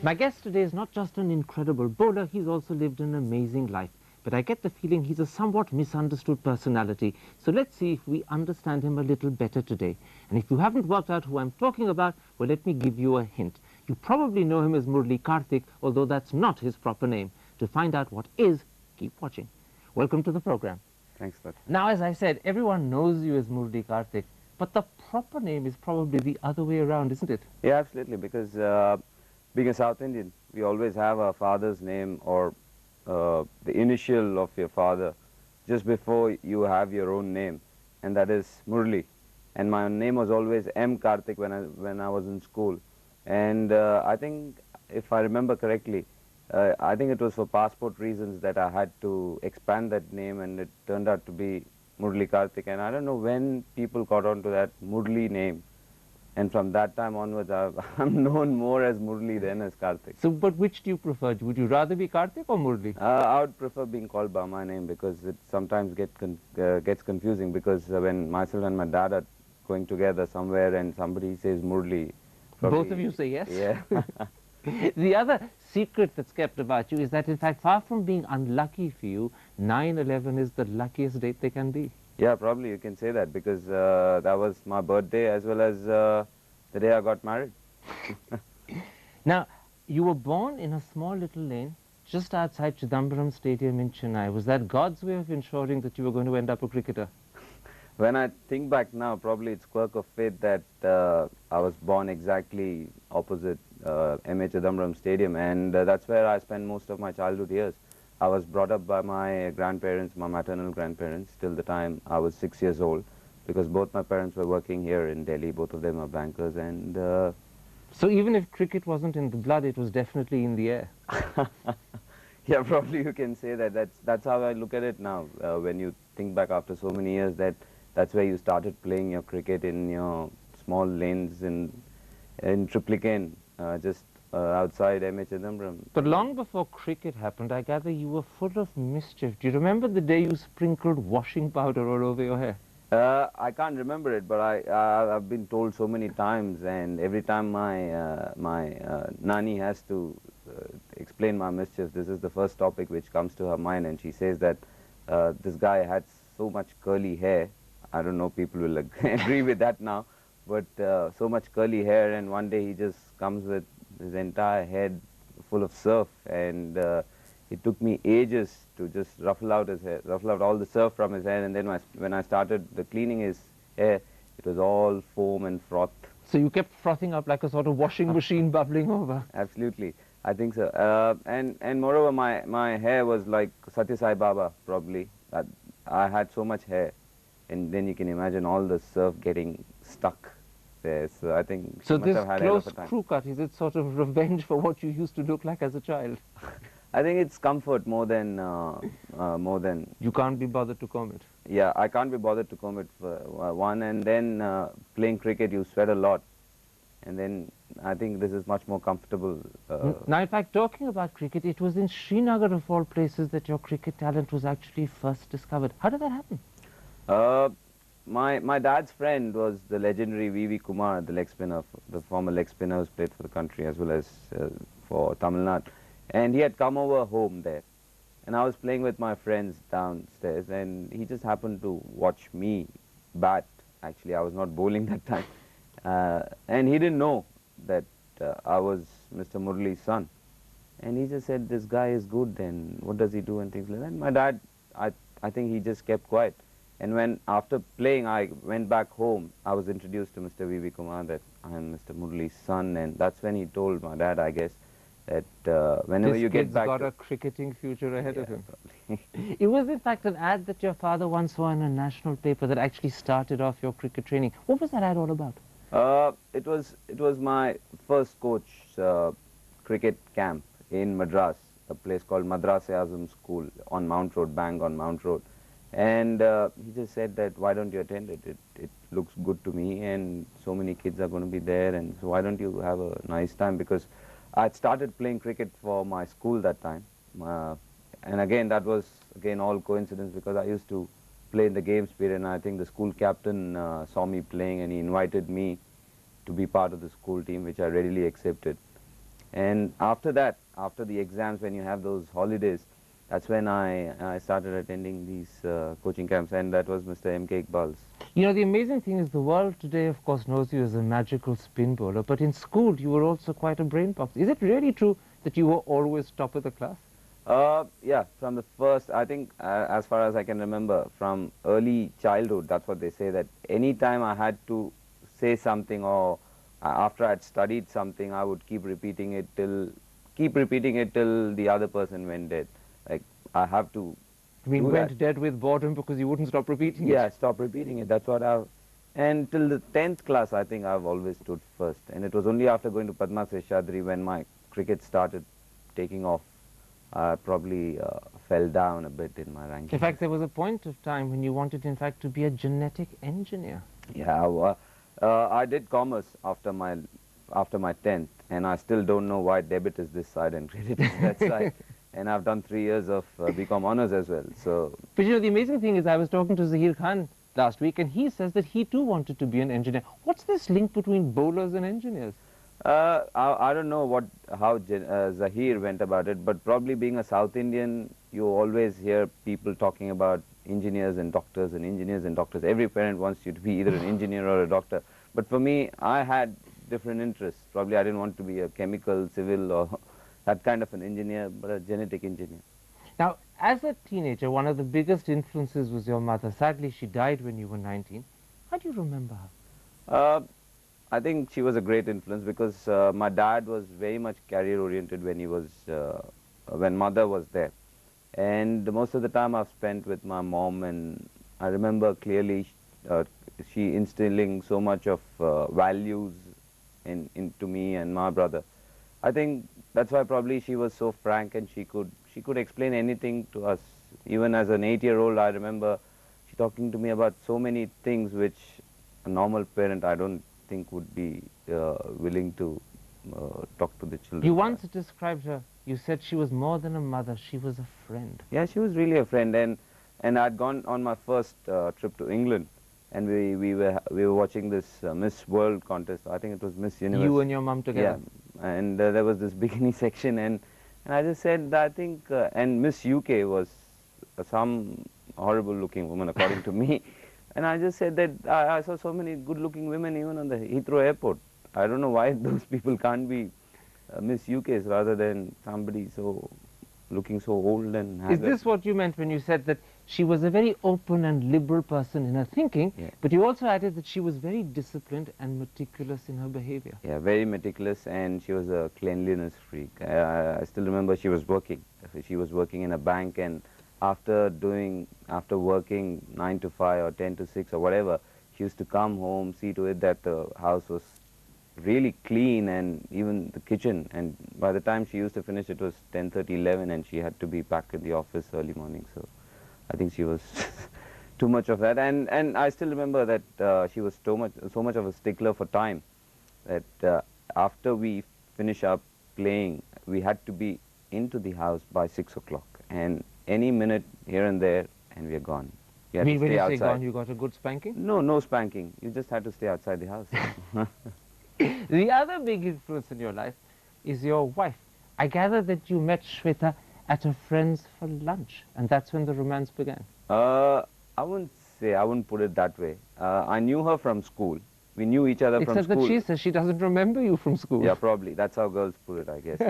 My guest today is not just an incredible bowler, he's also lived an amazing life. But I get the feeling he's a somewhat misunderstood personality. So let's see if we understand him a little better today. And if you haven't worked out who I'm talking about, well, let me give you a hint. You probably know him as Murali Karthik, although that's not his proper name. To find out what is, keep watching. Welcome to the program. Thanks, Dad. Now, as I said, everyone knows you as Murali Karthik, but the proper name is probably the other way around, isn't it? Yeah, absolutely, because being a South Indian, we always have our father's name or the initial of your father just before you have your own name, and that is Murali. And my name was always M. Karthik when I was in school. And I think, if I remember correctly, I think it was for passport reasons that I had to expand that name, and it turned out to be Murali Karthik. And I don't know when people got onto that Murali name. And from that time onwards, I'm known more as Murali than as Karthik. So, but which do you prefer? Would you rather be Karthik or Murali? I would prefer being called by my name because it sometimes gets confusing, because when myself and my dad are going together somewhere and somebody says Murali. Both of you say yes? Yeah. The other secret that's kept about you is that, in fact, far from being unlucky for you, 9/11 is the luckiest date they can be. Yeah, probably you can say that, because that was my birthday as well as the day I got married. Now, you were born in a small little lane just outside Chidambaram Stadium in Chennai. Was that God's way of ensuring that you were going to end up a cricketer? When I think back now, probably it's quirk of fate that I was born exactly opposite M.A. Chidambaram Stadium, and that's where I spent most of my childhood years. I was brought up by my grandparents, my maternal grandparents, till the time I was 6 years old, because both my parents were working here in Delhi. Both of them are bankers, and So even if cricket wasn't in the blood, it was definitely in the air. yeah, probably you can say that. That's how I look at it now. When you think back after so many years, that's where you started playing your cricket in your small lanes in Triplicane, just outside M.A. Chidambaram. But long before cricket happened, I gather you were full of mischief. Do you remember the day you sprinkled washing powder all over your hair? I can't remember it, but I've been told so many times, and every time my Nani has to explain my mischief, this is the first topic which comes to her mind, and she says that this guy had so much curly hair. I don't know, people will agree with that now, but so much curly hair, and one day he just comes with his entire head full of surf, and it took me ages to just ruffle out his hair, ruffle out all the surf from his hair, and then when I started cleaning his hair, it was all foam and froth. So you kept frothing up like a sort of washing machine bubbling over. Absolutely, I think so. And moreover, my hair was like Satya Sai Baba, probably. I had so much hair, and then you can imagine all the surf getting stuck there. So I think so she must this have had a hell close of a time. crew cut, is it sort of revenge for what you used to look like as a child? I think it's comfort more than You can't be bothered to comb it. Yeah, I can't be bothered to comb it for one, and then playing cricket you sweat a lot, and then I think this is much more comfortable. Now, in fact, talking about cricket, it was in Srinagar of all places that your cricket talent was actually first discovered. How did that happen? My dad's friend was the legendary V.V. Kumar, the leg spinner, the former leg spinner who's played for the country as well as for Tamil Nadu. And he had come over home there. And I was playing with my friends downstairs, and he just happened to watch me bat. Actually, I was not bowling that time. And he didn't know that I was Mr. Murali's son. And he just said, this guy is good, and what does he do, and things like that. And my dad, I think he just kept quiet. And when, after playing, I went back home, I was introduced to Mr. V.V. Kumar that I am Mr. Murali's son, and that's when he told my dad, I guess, that whenever This you get kid's back got to a cricketing future ahead of him. probably. It was, in fact, an ad that your father once saw in a national paper that actually started off your cricket training. What was that ad all about? It was my first coach cricket camp in Madras, a place called Madras-e-Azam School on Mount Road, Bang on Mount Road. And he just said that, why don't you attend it? It looks good to me, and so many kids are going to be there, and so why don't you have a nice time? Because I'd started playing cricket for my school that time. And again, that was, all coincidence, because I used to play in the games period, and I think the school captain saw me playing, and he invited me to be part of the school team, which I readily accepted. And after that, after the exams, when you have those holidays, that's when I started attending these coaching camps, and that was Mr. M.K. Iqbal's. You know, the amazing thing is the world today, of course, knows you as a magical spin bowler, but in school you were also quite a brain box. Is it really true that you were always top of the class? Yeah, from the first, I think, as far as I can remember, from early childhood, that's what they say, that any time I had to say something or after I'd studied something, I would keep repeating it till the other person went dead. Like, I have to I mean, do went that. dead with boredom because you wouldn't stop repeating it. Yeah, stop repeating it. That's what I've... And till the 10th class, I think I've always stood first. And it was only after going to Padma Seshadri when my cricket started taking off, I probably fell down a bit in my ranking. In fact, there was a point of time when you wanted, in fact, to be a genetic engineer. Yeah, I did commerce after my 10th, and I still don't know why debit is this side and credit is that side. And I've done 3 years of BCom honors as well. So, But you know, the amazing thing is I was talking to Zahir Khan last week, and he says that he too wanted to be an engineer. What's this link between bowlers and engineers? I don't know how Zahir went about it, but probably being a South Indian, you always hear people talking about engineers and doctors and engineers and doctors. Every parent wants you to be either an engineer or a doctor. But for me, I had different interests. Probably I didn't want to be a chemical, civil, or that kind of an engineer, but a genetic engineer. Now, as a teenager, one of the biggest influences was your mother. Sadly, she died when you were 19. How do you remember her? I think she was a great influence because my dad was very much career-oriented when mother was there. And most of the time I've spent with my mom, and I remember clearly she instilling so much of values into me and my brother. I think that's why probably she was so frank, and she could explain anything to us. Even as an 8-year-old, I remember she talking to me about so many things which a normal parent, I don't think, would be willing to talk to the children. You once described her, you said she was more than a mother, she was a friend. Yeah, she was really a friend, and I'd gone on my first trip to England, and we were watching this Miss World contest. I think it was Miss Universe. You and your mum together? Yeah, and there was this bikini section, and I just said, I think, and Miss UK was some horrible-looking woman, according to me. And I just said that I saw so many good-looking women even on the Heathrow airport. I don't know why those people can't be Miss UKs rather than somebody looking so old and haggard. Is this what you meant when you said that she was a very open and liberal person in her thinking, Yeah. but you also added that she was very disciplined and meticulous in her behavior? Yeah, very meticulous, and she was a cleanliness freak. I still remember she was working. She was working in a bank, and after working 9 to 5 or 10 to 6 or whatever, she used to come home, see to it that the house was really clean, and even the kitchen. And by the time she used to finish, it was 10:30, 11, and she had to be back at the office early morning. So I think she was too much of that. And I still remember that she was so much of a stickler for time that after we finish up playing, we had to be into the house by 6 o'clock. And any minute here and there, and we are gone. You I had mean, to when stay you outside. say gone, you got a good spanking? No, no spanking. You just had to stay outside the house. The other big influence in your life is your wife. I gather that you met Shweta at a friend's for lunch, and that's when the romance began. I wouldn't put it that way. I knew her from school. We knew each other from Except school. that she says she doesn't remember you from school. Yeah, probably. That's how girls put it, I guess.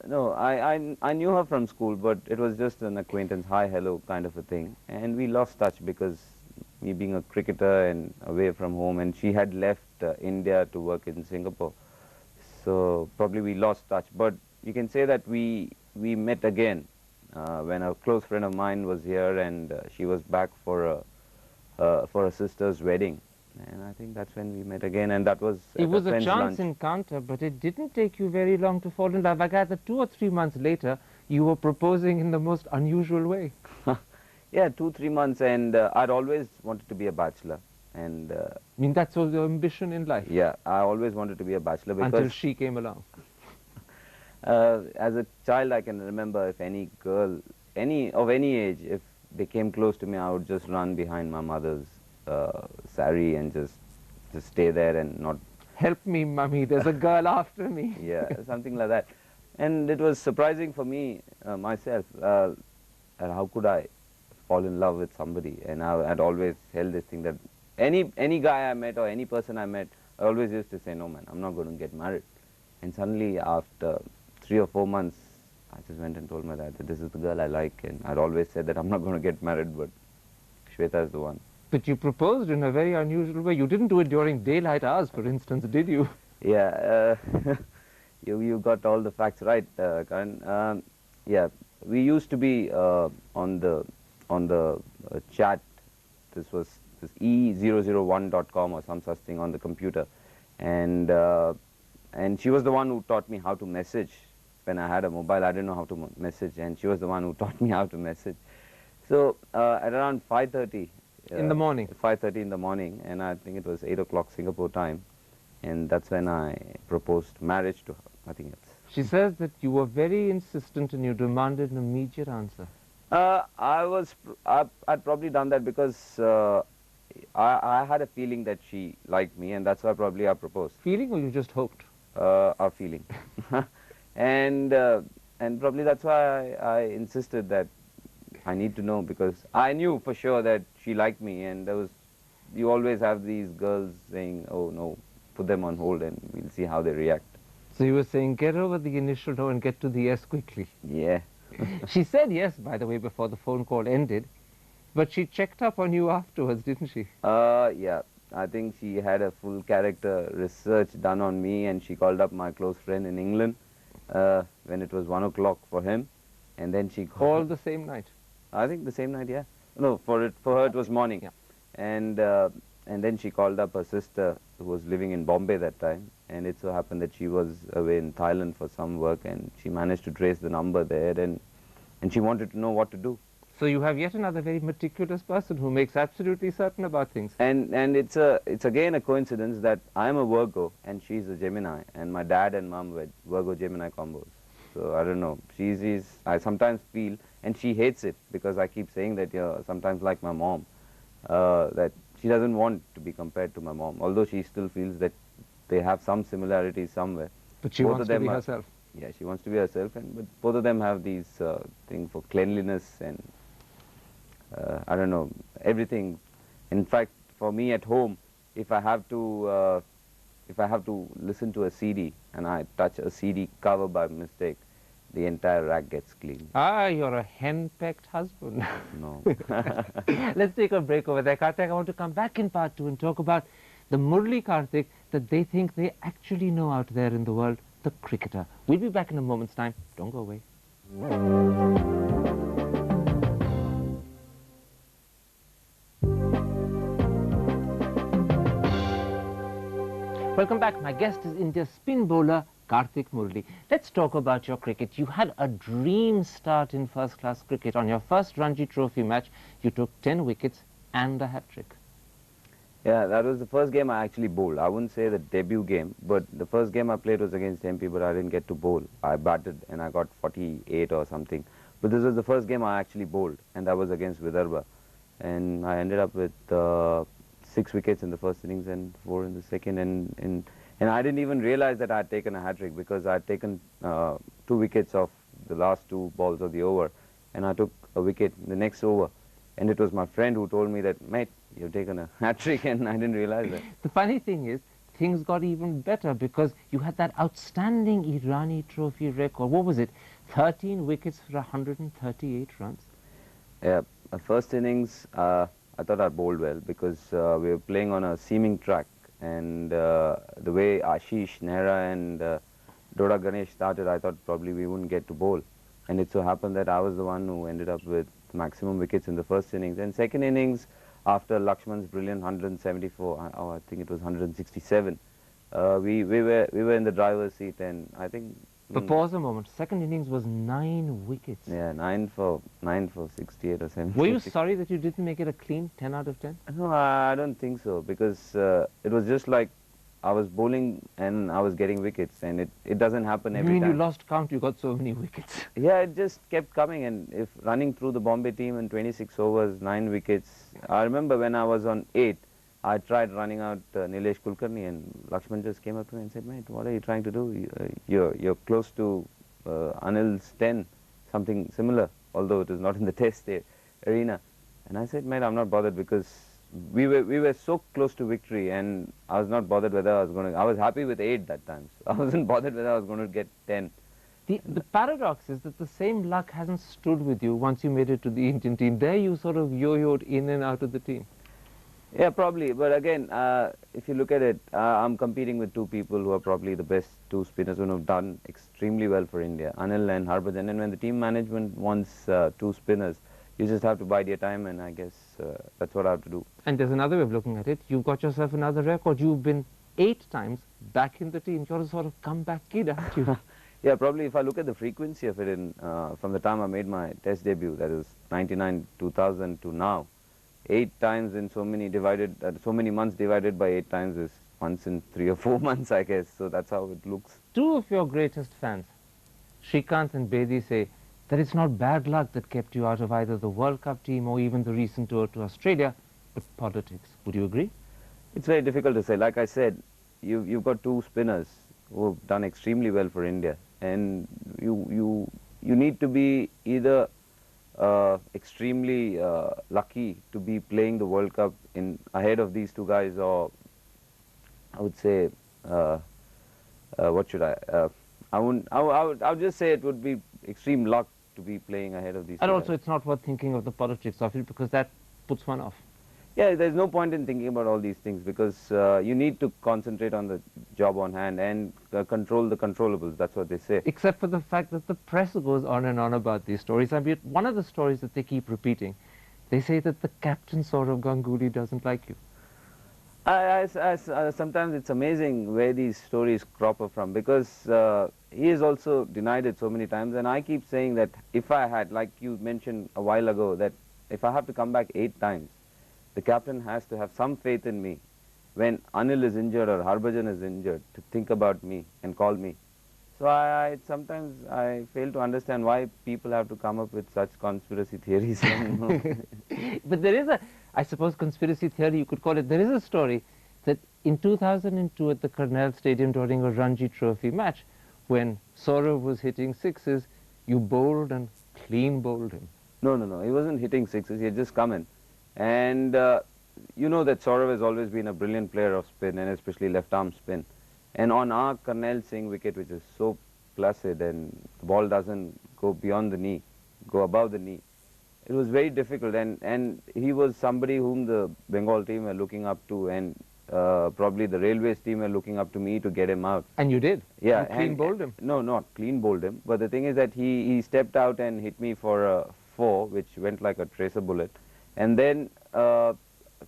No, I knew her from school, but it was just an acquaintance, hi, hello kind of a thing. And we lost touch because me being a cricketer and away from home, and she had left India to work in Singapore. So probably we lost touch. But you can say that we met again when a close friend of mine was here, and she was back for a sister's wedding. And I think that's when we met again, and that was It was a friend's chance lunch. encounter, but it didn't take you very long to fall in love. I gather 2 or 3 months later, you were proposing in the most unusual way. Yeah, 2-3 months, and I'd always wanted to be a bachelor. And I mean, that's was your ambition in life. yeah, I always wanted to be a bachelor because Until she came along. as a child, I can remember if any girl, of any age, if they came close to me, I would just run behind my mother's sari and just stay there and not Help me, mummy, there's a girl after me. Yeah, something like that. And it was surprising for me, myself, how could I fall in love with somebody? And I had always held this thing that any guy I met or any person I met, I always used to say, no man, I'm not going to get married. And suddenly after 3 or 4 months, I just went and told my dad that this is the girl I like, and I'd always said that I'm not going to get married, but Shweta is the one. But you proposed in a very unusual way. You didn't do it during daylight hours, for instance, did you? Yeah, you got all the facts right, Karan. Yeah, we used to be on the chat. This was this e001.com or some such thing on the computer, and she was the one who taught me how to message. When I had a mobile, I didn't know how to message, and she was the one who taught me how to message. So at around 5:30 in the morning. 5:30 in the morning, and I think it was 8 o'clock Singapore time, and that's when I proposed marriage to her. I think it's. She says that you were very insistent and you demanded an immediate answer. I'd probably done that because I had a feeling that she liked me, and that's why probably I proposed. Feeling, or you just hoped? A feeling. And probably that's why I insisted that I need to know, because I knew for sure that she liked me, and you always have these girls saying, oh no, put them on hold and we'll see how they react. So you were saying, get over the initial no and get to the yes quickly. Yeah. She said yes, by the way, before the phone call ended, but she checked up on you afterwards, didn't she? Yeah. I think she had a full character research done on me, and she called up my close friend in England when it was 1 o'clock for him, and then she called. All the same night? I think the same night, yeah. No, for her it was morning. Yeah. And then she called up her sister, who was living in Bombay that time, and it so happened that she was away in Thailand for some work, and she managed to trace the number there, and she wanted to know what to do. So you have yet another very meticulous person who makes absolutely certain about things. And it's again a coincidence that I'm a Virgo and she's a Gemini, and my dad and mom were Virgo Gemini combos. So I don't know. I sometimes feel, and she hates it because I keep saying that, sometimes like my mom, that she doesn't want to be compared to my mom, although she still feels that they have some similarities somewhere. But she wants to be herself. Yeah, she wants to be herself, but both of them have these thing for cleanliness and I don't know, everything. In fact, for me at home, if I have to listen to a CD and I touch a CD cover by mistake, the entire rack gets clean. Ah, you're a henpecked husband. No. Let's take a break over there. Karthik, I want to come back in part 2 and talk about the Murali Karthik that they think they actually know out there in the world, the cricketer. We'll be back in a moment's time. Don't go away. Welcome back. My guest is India's spin bowler, Karthik Murali. Let's talk about your cricket. You had a dream start in first-class cricket. On your first Ranji Trophy match, you took 10 wickets and a hat-trick. Yeah, that was the first game I actually bowled. I wouldn't say the debut game, but the first game I played was against MP, but I didn't get to bowl. I batted and I got 48 or something. But this was the first game I actually bowled, and that was against Vidarbha. And I ended up with 6 wickets in the first innings and 4 in the second, and I didn't even realize that I had taken a hat-trick, because I had taken 2 wickets off the last 2 balls of the over, and I took a wicket in the next over, and it was my friend who told me that, mate, you've taken a hat-trick, and I didn't realize that. The funny thing is, things got even better because you had that outstanding Irani Trophy record. What was it? 13 wickets for 138 runs. Yeah, first innings, I thought I bowled well because we were playing on a seaming track, and the way Ashish, Nehra and Doda Ganesh started, I thought probably we wouldn't get to bowl. And it so happened that I was the one who ended up with maximum wickets in the first innings. And second innings, after Lakshman's brilliant 174, I think it was 167, we were in the driver's seat, and I think... But pause a moment. Second innings was 9 wickets. Yeah, 9 for 68 or 70. Were you sorry that you didn't make it a clean 10 out of 10? No, I don't think so, because it was just like I was bowling and I was getting wickets, and it doesn't happen every time. You mean you lost count, you got so many wickets? Yeah, it just kept coming, and if running through the Bombay team in 26 overs, 9 wickets. I remember when I was on 8, I tried running out Nilesh Kulkarni, and Lakshman just came up to me and said, "Mate, what are you trying to do? You're close to Anil's 10, something similar, although it is not in the test arena." And I said, "Mate, I'm not bothered because we were so close to victory, and I was not bothered whether I was going to. I was happy with 8 that time. So I wasn't bothered whether I was going to get 10." The paradox is that the same luck hasn't stood with you once you made it to the Indian team. There you sort of yo-yoed in and out of the team. Yeah, probably. But again, if you look at it, I'm competing with 2 people who are probably the best 2 spinners who have done extremely well for India, Anil and Harbhajan. And when the team management wants 2 spinners, you just have to bide your time, and I guess that's what I have to do. And there's another way of looking at it. You've got yourself another record. You've been 8 times back in the team. You're a sort of comeback kid, aren't you? Yeah, probably if I look at the frequency of it from the time I made my test debut, that is 99, 2000 to now, 8 times in so many months divided by 8 times is once in 3 or 4 months, I guess. So that's how it looks. 2 of your greatest fans, Shrikant and Bedi, say that it's not bad luck that kept you out of either the World Cup team or even the recent tour to Australia, but politics. Would you agree? It's very difficult to say. Like I said, you've got 2 spinners who have done extremely well for India, and you need to be either extremely lucky to be playing the World Cup ahead of these 2 guys, or I would say, what should I would just say it would be extreme luck to be playing ahead of these 2 And guys. also, it's not worth thinking of the politics of it because that puts one off. Yeah, there's no point in thinking about all these things because you need to concentrate on the job on hand and control the controllables. That's what they say. Except for the fact that the press goes on and on about these stories. I mean, one of the stories that they keep repeating, they say that the captain, Sourav Ganguly, doesn't like you. Sometimes it's amazing where these stories crop up from, because he has also denied it so many times, and I keep saying that if I had, like you mentioned a while ago, that if I have to come back 8 times, the captain has to have some faith in me when Anil is injured or Harbhajan is injured to think about me and call me. So sometimes I fail to understand why people have to come up with such conspiracy theories. But there is I suppose, conspiracy theory you could call it. There is a story that in 2002 at the Karnal Stadium during a Ranji Trophy match, when Sourav was hitting 6s, you bowled and clean bowled him. No. He wasn't hitting 6s. He had just come in. And you know that Sourav has always been a brilliant player of spin, and especially left-arm spin. And on our Karnal Singh wicket, which is so placid and the ball doesn't go beyond the knee, go above the knee, it was very difficult. And he was somebody whom the Bengal team were looking up to, and probably the Railways team were looking up to me to get him out. And you did? Yeah. You clean bowled him? No, not clean bowled him. But the thing is that he stepped out and hit me for a 4, which went like a tracer bullet. And then 2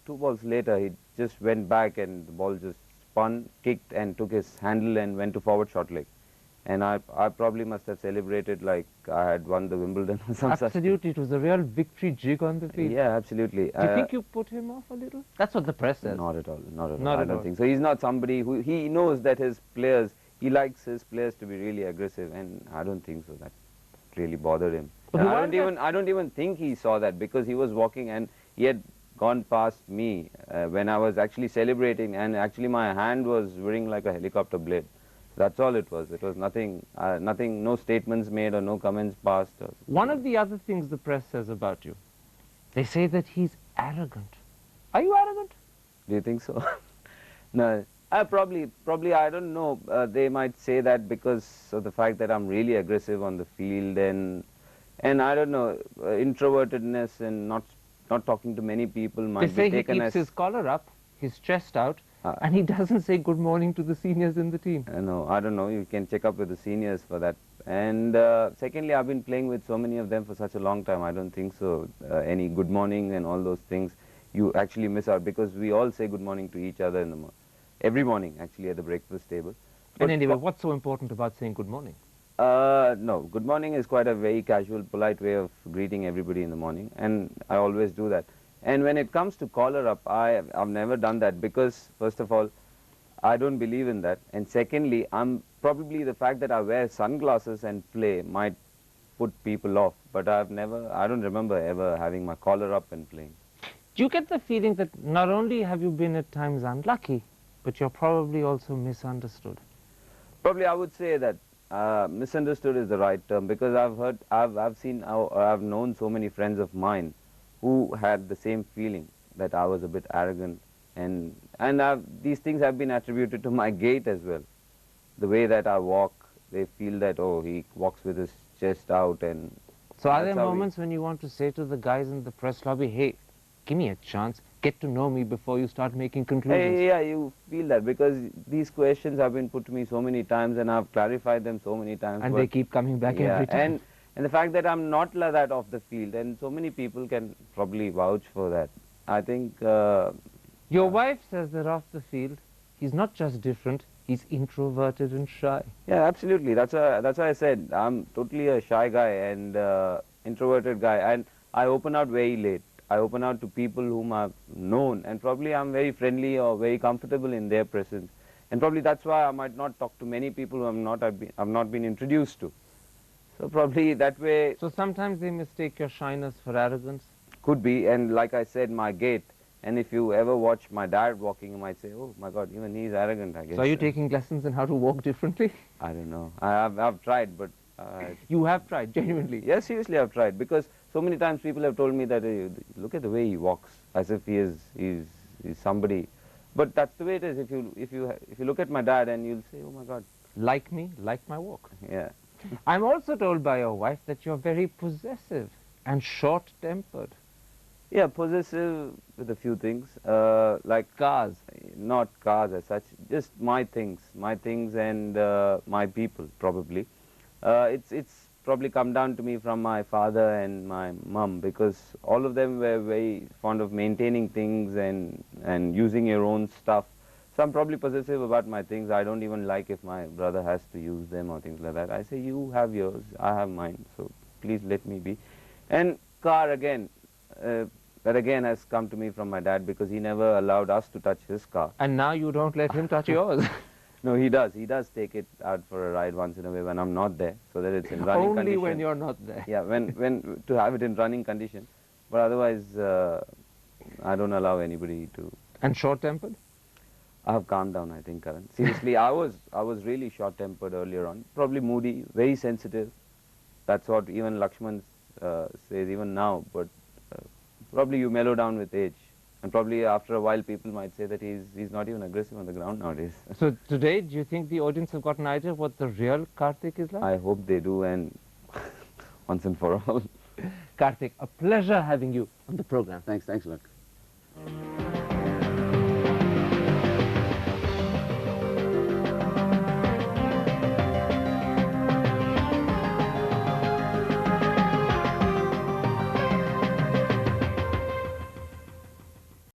balls later, he just went back and the ball just spun, kicked and took his handle and went to forward short leg. And I probably must have celebrated like I had won the Wimbledon or something. Absolutely, it was a real victory jig on the field. Yeah, absolutely. Do you think you put him off a little? That's what the press says. Not at all, not at all. Not I at don't all. think so. He's not somebody who, he knows that his players, he likes his players to be really aggressive, and I don't think so. That really bothered him. But And I don't even think he saw that, because he was walking and he had gone past me when I was actually celebrating, and actually my hand was whirring like a helicopter blade. That's all it was. It was nothing, no statements made or no comments passed. One of the other things the press says about you, they say that he's arrogant. Are you arrogant? Do you think so? No. Probably, I don't know. They might say that because of the fact that I'm really aggressive on the field, and I don't know, introvertedness and not talking to many people might They say be he taken keeps as... his collar up, his chest out, and he doesn't say good morning to the seniors in the team. No, I don't know. You can check up with the seniors for that. And secondly, I've been playing with so many of them for such a long time. I don't think so. Any good morning and all those things, you actually miss out, because we all say good morning to each other every morning, actually, at the breakfast table. And anyway, what's so important about saying good morning? No, good morning is quite a very casual, polite way of greeting everybody in the morning, and I always do that. And when it comes to collar up, I've never done that, because first of all, I don't believe in that, and secondly, probably the fact that I wear sunglasses and play might put people off, but I don't remember ever having my collar up and playing. Do you get the feeling that not only have you been at times unlucky, but you're probably also misunderstood? Probably I would say that misunderstood is the right term, because I've seen, or I've known so many friends of mine who had the same feeling, that I was a bit arrogant, and these things have been attributed to my gait as well. The way that I walk, they feel that, oh, he walks with his chest out, and So are that's there how moments when you want to say to the guys in the press lobby, hey, give me a chance, get to know me before you start making conclusions? Yeah, you feel that, because these questions have been put to me so many times, and I've clarified them so many times. And they keep coming back every time. And the fact that I'm not like that off the field, and so many people can probably vouch for that. I think... Your wife says that off the field, he's not just different, he's introverted and shy. Yeah, absolutely. That's why I said I'm totally a shy guy and introverted guy, and I open out very late. I open out to people whom I've known, and probably I'm very friendly or very comfortable in their presence. And probably that's why I might not talk to many people who I've not been introduced to. So probably that way... So sometimes they mistake your shyness for arrogance? Could be, and like I said, my gait. And if you ever watch my dad walking, you might say, oh my God, even he's arrogant, I guess. So are you taking lessons in how to walk differently? I don't know. I've tried, but... You have tried, genuinely? Yes, seriously, I've tried, because so many times people have told me that, look at the way he walks, as if he's somebody. But that's the way it is. If you look at my dad, and you'll say, oh my God. Like me, like my walk. Yeah. I'm also told by your wife that you're very possessive and short-tempered. Yeah, possessive with a few things, like Cars. not cars as such, just my things and my people, probably. It's probably come down to me from my father and my mum, because all of them were very fond of maintaining things and using your own stuff. So I'm probably possessive about my things. I don't even like if my brother has to use them or things like that. I say, you have yours, I have mine, so please let me be. And car again, that again has come to me from my dad, because he never allowed us to touch his car. And now you don't let him touch yours. No, he does. He does take it out for a ride once in a way when I'm not there, so that it's in running Only condition. when you're not there. Yeah, when to have it in running condition. But otherwise, I don't allow anybody to. And short-tempered? I have calmed down, I think, Karan. Seriously, I was really short-tempered earlier on. Probably moody, very sensitive. That's what even Lakshman says even now. But probably you mellow down with age. And probably after a while, people might say that he's not even aggressive on the ground nowadays. So today, do you think the audience have got an idea of what the real Karthik is like? I hope they do, and once and for all. Karthik, a pleasure having you on the program. Thanks a lot.